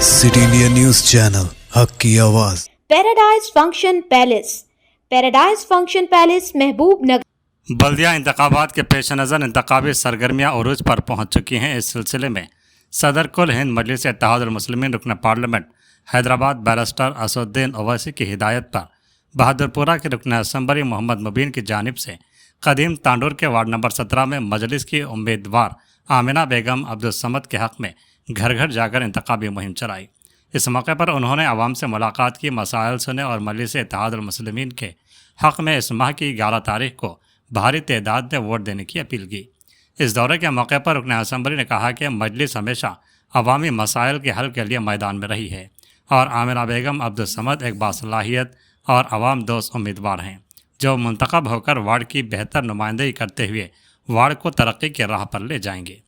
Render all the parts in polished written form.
City India news channel हक की आवाज। पैराडाइज फंक्शन पैलेस महबूब नगर। बल्दिया इंतखाबात के पेश नज़र इंतखाबी सरगर्मियाँ उरूज पर पहुँच चुकी हैं। इस सिलसिले में सदर कुल हिंद मजलिस इत्तेहादुल मुस्लिमीन रुकन पार्लियामेंट हैदराबाद बैरिस्टर असदुद्दीन ओवैसी की हिदायत पर बहादुरपुरा के रुकन असम्बली मोहम्मद मुबीन की जानिब से कदीम तांडूर के वार्ड नंबर 17 में मजलिस की उम्मीदवार आमिना बेगम अब्दुल समद के हक़ में घर घर जाकर इंतखाबी मुहिम चलाई। इस मौके पर उन्होंने आवाम से मुलाकात की, मसाइल सुने और मजलिस इत्तेहादुल मुस्लिमीन के हक़ में इस माह की 11 तारीख को भारी तादाद में वोट देने की अपील की। इस दौरे के मौके पर रुकन असम्बली ने कहा कि मजलिस हमेशा अवामी मसाइल के हल के लिए मैदान में रही है और आमिना बेगम अब्दुल समद एक बासलाहियत और अवाम दोस्त उम्मीदवार हैं जो मुंतखब होकर वार्ड की बेहतर नुमाइंदगी करते हुए वार्ड को तरक्की की राह पर ले जाएंगे।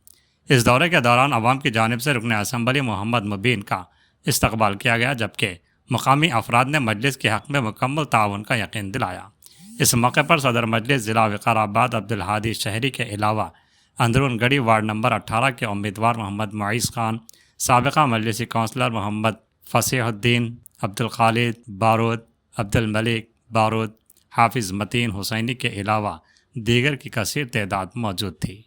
इस दौरे के दौरान अवाम की जानिब से रुकन असम्बली मोहम्मद मुबीन का इस्तकबाल किया गया, जबकि मुकामी अफराद ने मजलिस के हक़ में मुकम्मल ताउन का यकीन दिलाया। इस मौके पर सदर मजलिस ज़िला विकाराबाद अब्दुल हादी शहरी के अलावा अंदरून गढ़ी वार्ड नंबर 18 के उम्मीदवार मोहम्मद मुईस खान, साबिक़ा मजलिसी काउंसलर मोहम्मद फसीहुद्दीन, अब्दुल खालिद बारूद, अब्दुल मलिक बारूद, हाफिज़ मतीन हुसैनी के अलावा दीगर की कसीर तादाद मौजूद थी।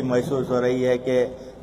महसूस हो रही है कि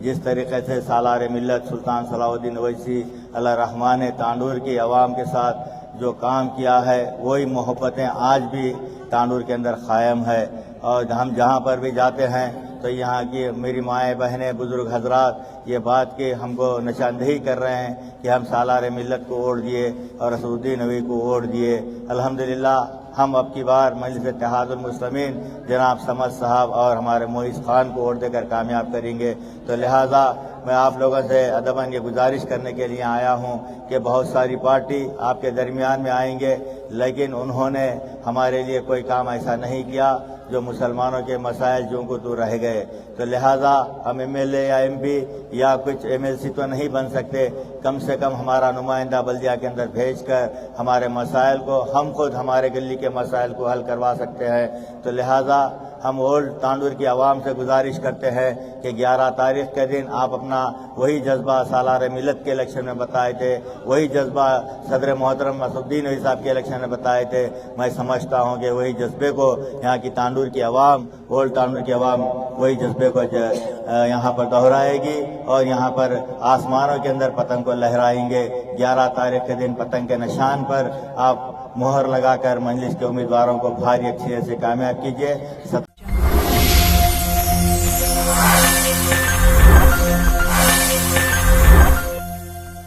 जिस तरीके से सालार मिल्लत सुल्तान सलाहुद्दीन ओवैसी अल्लाह रहमान ने तांडूर की आवाम के साथ जो काम किया है वही मोहब्बतें आज भी तांडूर के अंदर कायम है। और हम जहाँ पर भी जाते हैं तो यहाँ की मेरी माएँ बहनें बुजुर्ग हजरात ये बात की हमको निशानदेही कर रहे हैं कि हम सालार मिल्लत को वोट दिए और असदुद्दीन ओवैसी को वोट दिए। अल्हम्दुलिल्लाह हम अब की बार मजलिस इत्तेहादुल मुस्लिमीन जनाब समद साहब और हमारे मुईस खान को वोट देकर कामयाब करेंगे। तो लिहाजा मैं आप लोगों से अदबन ये गुजारिश करने के लिए आया हूँ कि बहुत सारी पार्टी आपके दरमियान में आएंगे, लेकिन उन्होंने हमारे लिए कोई काम ऐसा नहीं किया जो मुसलमानों के मसाइल जो को तो रह गए। तो लिहाजा हम MLA या MP या कुछ MLC तो नहीं बन सकते, कम से कम हमारा नुमाइंदा बल्दिया के अंदर भेजकर हमारे मसाइल को हम खुद हमारे गली के मसाइल को हल करवा सकते हैं। तो लिहाजा हम ओल्ड तांडूर की आवाम से गुजारिश करते हैं कि 11 तारीख के दिन आप अपना वही जज्बा सालार मिल्लत के इलेक्शन में बताए थे, वही जज्बा सदर मोहतरम असदुद्दीन ओवैसी साहब के इलेक्शन में बताए थे। मैं समझता हूँ कि वही जज्बे को यहाँ की तांडूर की आवाम, ओल्ड तांडूर की आवाम वही जज्बे को यहाँ पर दोहराएगी और यहाँ पर आसमानों के अंदर पतंग को लहराएंगे। 11 तारीख के दिन पतंग के निशान पर आप मोहर लगाकर मजलिस के उम्मीदवारों को भारी अक्सरियत से कामयाब कीजिए।